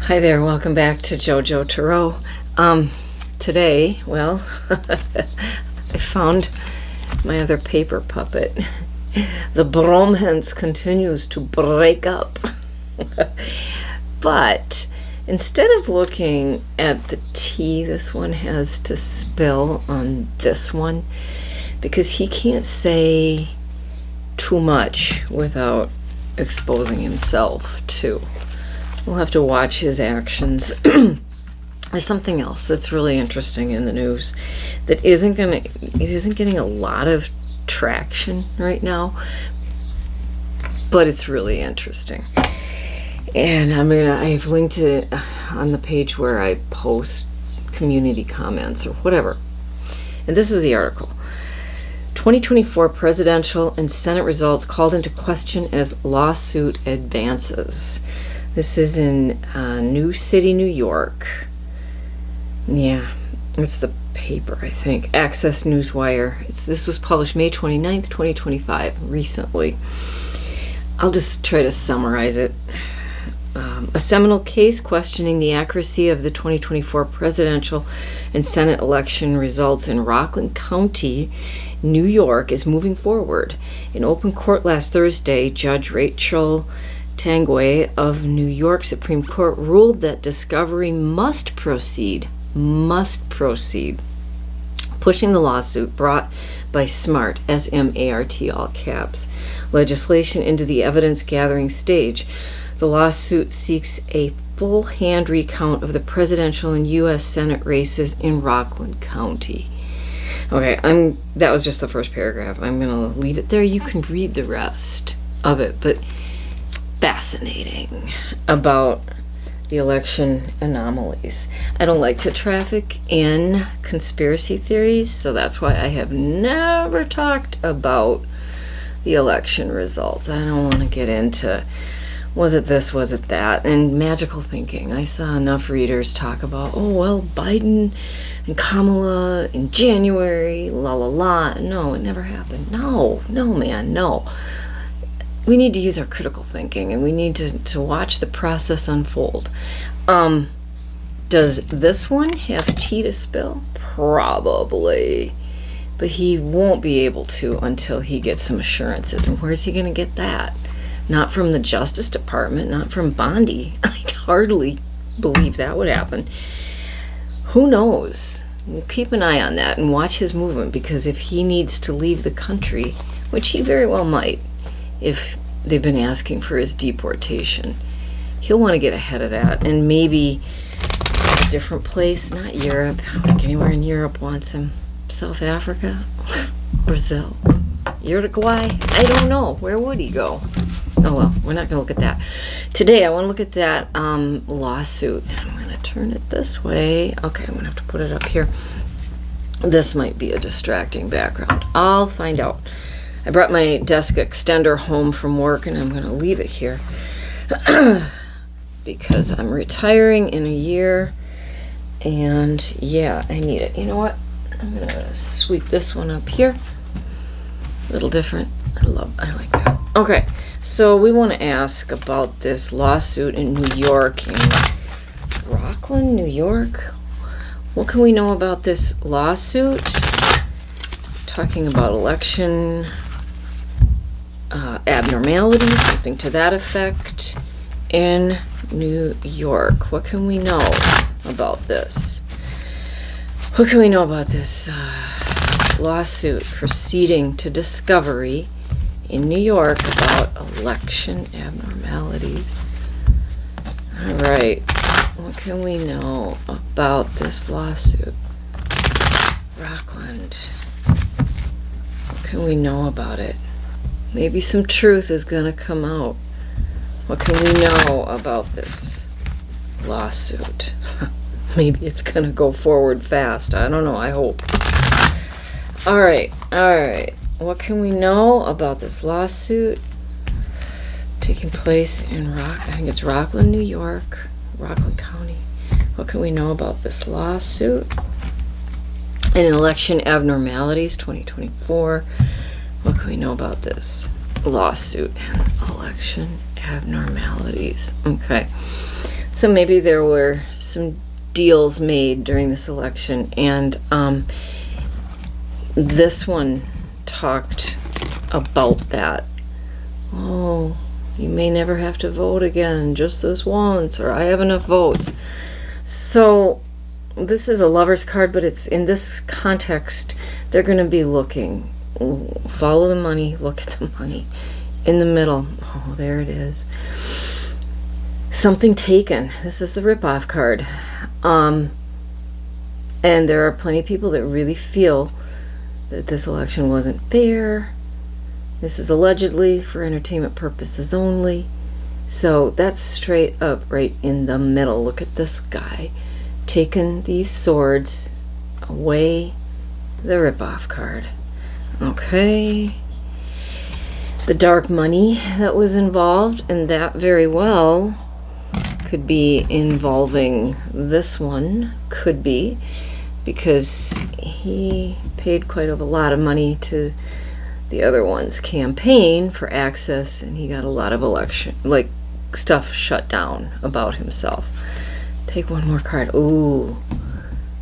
Hi there, welcome back to JoJo Tarot. Today, well, I found my other paper puppet. The bromance continues to break up. But instead of looking at the tea this one has to spill on this one, because he can't say too much without exposing himself too. We'll have to watch his actions. There's something else that's really interesting in the news that isn't getting a lot of traction right now, but it's really interesting. And I've linked it on the page where I post community comments or whatever. And this is the article. 2024 presidential and Senate results called into question as lawsuit advances. This is in New City, New York. Yeah, it's the paper, I think. Access Newswire. This was published May 29th, 2025, recently. I'll just try to summarize it. A seminal case questioning the accuracy of the 2024 presidential and Senate election results in Rockland County, New York, is moving forward. In open court last Thursday, Judge Rachel Tanguay of New York Supreme Court ruled that discovery must proceed, pushing the lawsuit brought by SMART, S-M-A-R-T, all caps, legislation into the evidence-gathering stage. The lawsuit seeks a full hand recount of the presidential and U.S. Senate races in Rockland County. Okay, that was just the first paragraph. I'm going to leave it there. You can read the rest of it, but fascinating about the election anomalies. I don't like to traffic in conspiracy theories, so that's why I have never talked about the election results. I don't want to get into was it this, was it that, and magical thinking. I saw enough readers talk about, oh, well, Biden and Kamala in January, la la la. No, it never happened. No, man, no. We need to use our critical thinking, and we need to watch the process unfold. Does this one have tea to spill? Probably. But he won't be able to until he gets some assurances. And where's he going to get that? Not from the Justice Department, not from Bondi. I'd hardly believe that would happen. Who knows? We'll keep an eye on that and watch his movement, because if he needs to leave the country, which he very well might, if they've been asking for his deportation, he'll want to get ahead of that, and maybe a different place, not Europe. I don't think anywhere in Europe wants him. South Africa? Brazil? Uruguay? I don't know. Where would he go? Oh well, we're not going to look at that. Today I want to look at that lawsuit. I'm going to turn it this way. Okay, I'm going to have to put it up here. This might be a distracting background. I'll find out. I brought my desk extender home from work, and I'm going to leave it here because I'm retiring in a year, and yeah, I need it. You know what? I'm going to sweep this one up here. A little different. I like that. Okay, so we want to ask about this lawsuit in New York, in Rockland, New York. What can we know about this lawsuit? Talking about election abnormalities, something to that effect, in New York. What can we know about this? What can we know about this lawsuit proceeding to discovery in New York about election abnormalities? All right, what can we know about this lawsuit? Rockland. What can we know about it? Maybe some truth is going to come out. What can we know about this lawsuit? Maybe it's going to go forward fast. I don't know. I hope. All right. What can we know about this lawsuit taking place in I think it's Rockland, New York, Rockland County. What can we know about this lawsuit? And election abnormalities 2024. What can we know about this lawsuit and election abnormalities? Okay. So maybe there were some deals made during this election, and this one talked about that. Oh, you may never have to vote again, just this once, or I have enough votes. So this is a lover's card, but it's in this context, they're going to be looking. Follow the money, look at the money. In the middle, oh, there it is. Something taken. This is the ripoff card. And there are plenty of people that really feel that this election wasn't fair. This is allegedly for entertainment purposes only. So that's straight up right in the middle. Look at this guy taking these swords away, the ripoff card. Okay. The dark money that was involved, and that very well could be involving this one. Could be, because he paid quite a lot of money to the other one's campaign for access, and he got a lot of election stuff shut down about himself. Take one more card. Ooh,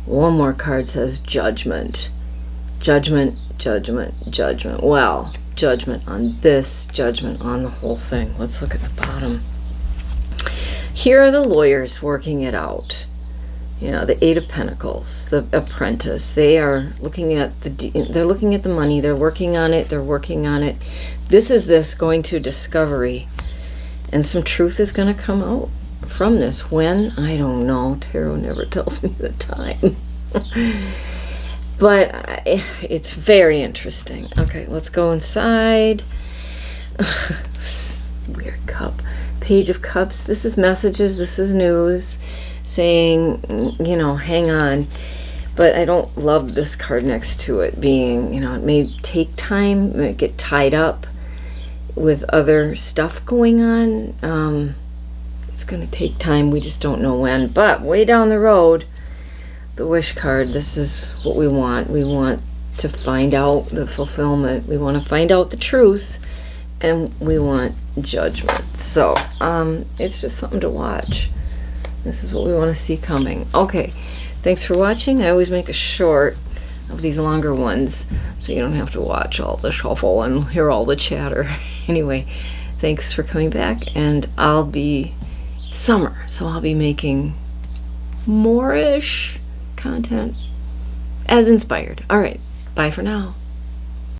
one more card says judgment. Judgment, judgment, judgment. Well, judgment on this, judgment on the whole thing. Let's look at the bottom. Here are the lawyers working it out. You know, the Eight of Pentacles, the apprentice. They are looking at they're looking at the money. They're working on it. They're working on it. This going to discovery, and some truth is going to come out from this. When? I don't know. Tarot never tells me the time. But it's very interesting. Okay, let's go inside. Weird cup. Page of Cups. This is messages. This is news saying, you know, hang on. But I don't love this card next to it being, you know, it may take time. It may get tied up with other stuff going on. It's going to take time. We just don't know when. But way down the road, the Wish card, this is what we want. We want to find out the fulfillment. We want to find out the truth, and we want judgment. So it's just something to watch. This is what we want to see coming. Okay, thanks for watching. I always make a short of these longer ones so you don't have to watch all the shuffle and hear all the chatter. Anyway, thanks for coming back, and I'll be summer, so I'll be making more-ish content as inspired. All right, bye for now.